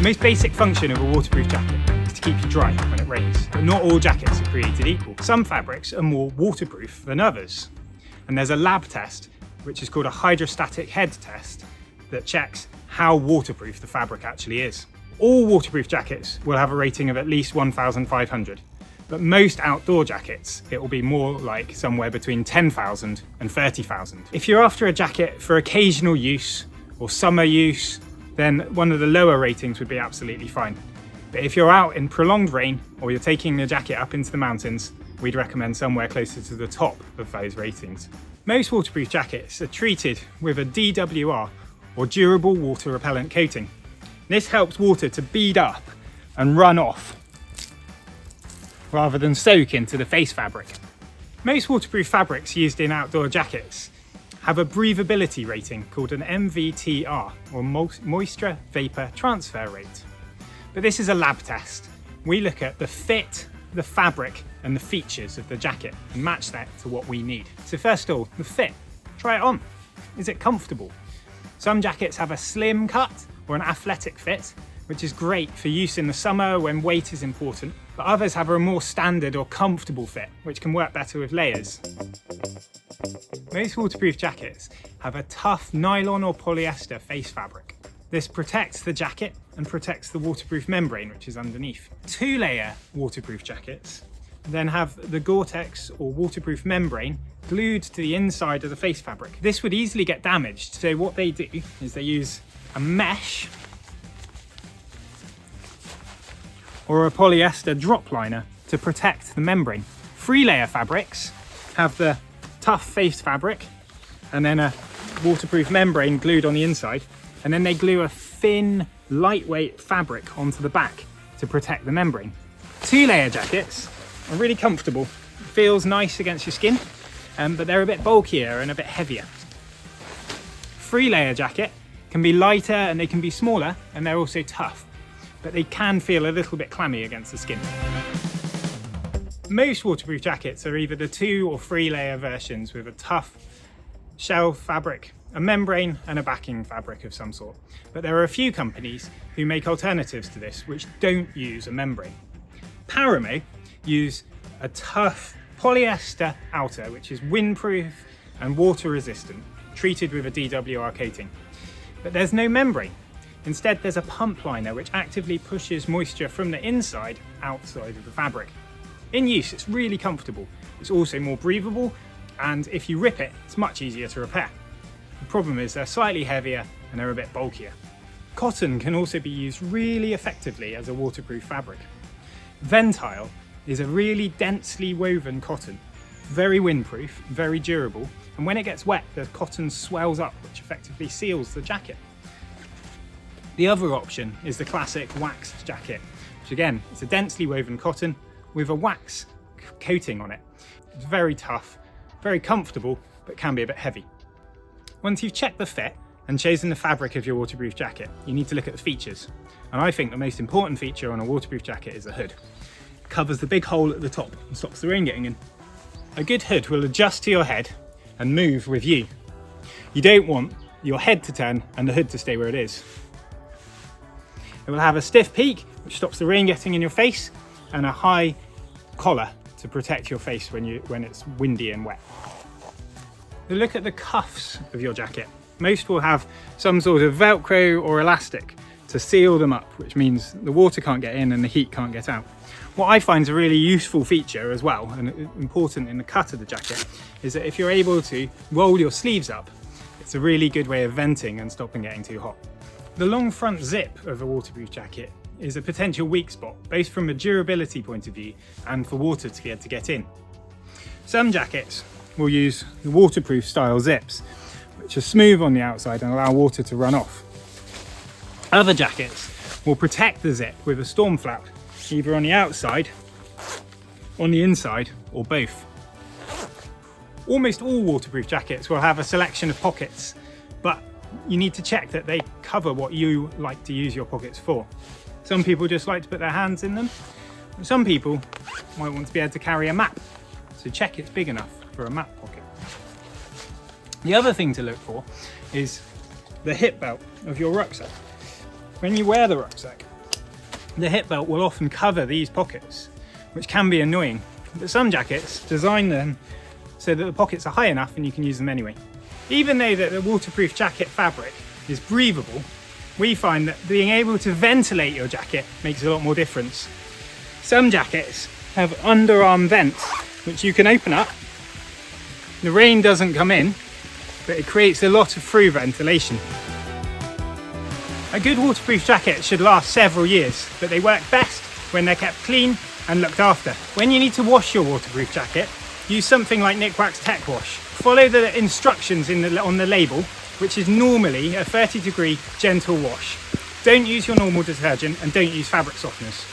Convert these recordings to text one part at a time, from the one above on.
The most basic function of a waterproof jacket is to keep you dry when it rains, but not all jackets are created equal. Some fabrics are more waterproof than others, and there's a lab test, which is called a hydrostatic head test, that checks how waterproof the fabric actually is. All waterproof jackets will have a rating of at least 1,500, but most outdoor jackets, it will be more like somewhere between 10,000 and 30,000. If you're after a jacket for occasional use or summer use, then one of the lower ratings would be absolutely fine. But if you're out in prolonged rain or you're taking the jacket up into the mountains, we'd recommend somewhere closer to the top of those ratings. Most waterproof jackets are treated with a DWR, or durable water repellent coating. This helps water to bead up and run off rather than soak into the face fabric. Most waterproof fabrics used in outdoor jackets have a breathability rating called an MVTR, or moisture vapor transfer rate. But this is a lab test. We look at the fit, the fabric, and the features of the jacket and match that to what we need. So first of all, the fit. Try it on. Is it comfortable? Some jackets have a slim cut or an athletic fit, which is great for use in the summer when weight is important, but others have a more standard or comfortable fit, which can work better with layers. Most waterproof jackets have a tough nylon or polyester face fabric. This protects the jacket and protects the waterproof membrane, which is underneath. Two-layer waterproof jackets then have the Gore-Tex or waterproof membrane glued to the inside of the face fabric. This would easily get damaged, so what they do is they use a mesh or a polyester drop liner to protect the membrane. Three-layer fabrics have the tough face fabric and then a waterproof membrane glued on the inside, and then they glue a thin, lightweight fabric onto the back to protect the membrane. Two-layer jackets are really comfortable. It feels nice against your skin, but they're a bit bulkier and a bit heavier. Three-layer jacket can be lighter and they can be smaller, and they're also tough, but they can feel a little bit clammy against the skin. Most waterproof jackets are either the 2 or 3-layer versions with a tough shell fabric, a membrane and a backing fabric of some sort. But there are a few companies who make alternatives to this which don't use a membrane. Paramo use a tough polyester outer which is windproof and water resistant, treated with a DWR coating. But there's no membrane. Instead, there's a pump liner which actively pushes moisture from the inside outside of the fabric. In use, it's really comfortable. It's also more breathable, and if you rip it, it's much easier to repair. The problem is they're slightly heavier and they're a bit bulkier. Cotton can also be used really effectively as a waterproof fabric. Ventile is a really densely woven cotton, very windproof, very durable, and when it gets wet, the cotton swells up, which effectively seals the jacket. The other option is the classic waxed jacket, which again, it's a densely woven cotton with a wax coating on it. It's very tough, very comfortable, but can be a bit heavy. Once you've checked the fit and chosen the fabric of your waterproof jacket, you need to look at the features. And I think the most important feature on a waterproof jacket is the hood. It covers the big hole at the top and stops the rain getting in. A good hood will adjust to your head and move with you. You don't want your head to turn and the hood to stay where it is. It will have a stiff peak, which stops the rain getting in your face, and a high collar to protect your face when it's windy and wet. Look at the cuffs of your jacket. Most will have some sort of Velcro or elastic to seal them up, which means the water can't get in and the heat can't get out. What I find is a really useful feature as well, and important in the cut of the jacket, is that if you're able to roll your sleeves up, it's a really good way of venting and stopping getting too hot. The long front zip of a waterproof jacket is a potential weak spot, both from a durability point of view and for water to be able to get in. Some jackets will use the waterproof style zips, which are smooth on the outside and allow water to run off. Other jackets will protect the zip with a storm flap, either on the outside, on the inside, or both. Almost all waterproof jackets will have a selection of pockets, but you need to check that they cover what you like to use your pockets for. Some people just like to put their hands in them. Some people might want to be able to carry a map, so check it's big enough for a map pocket. The other thing to look for is the hip belt of your rucksack. When you wear the rucksack, the hip belt will often cover these pockets, which can be annoying. But some jackets design them so that the pockets are high enough and you can use them anyway. Even though that the waterproof jacket fabric is breathable, we find that being able to ventilate your jacket makes a lot more difference. Some jackets have underarm vents, which you can open up. The rain doesn't come in, but it creates a lot of through ventilation. A good waterproof jacket should last several years, but they work best when they're kept clean and looked after. When you need to wash your waterproof jacket, use something like Nikwax Tech Wash. Follow the instructions on the label, which is normally a 30-degree gentle wash. Don't use your normal detergent and don't use fabric softeners.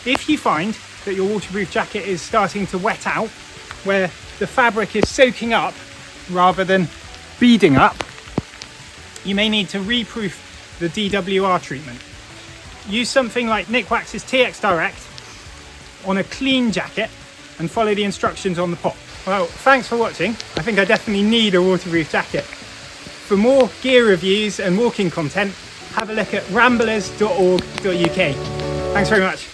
If you find that your waterproof jacket is starting to wet out, where the fabric is soaking up rather than beading up, you may need to reproof the DWR treatment. Use something like Nikwax's TX Direct on a clean jacket and follow the instructions on the pop. Well, thanks for watching. I think I definitely need a waterproof jacket. For more gear reviews and walking content, have a look at ramblers.org.uk. Thanks very much.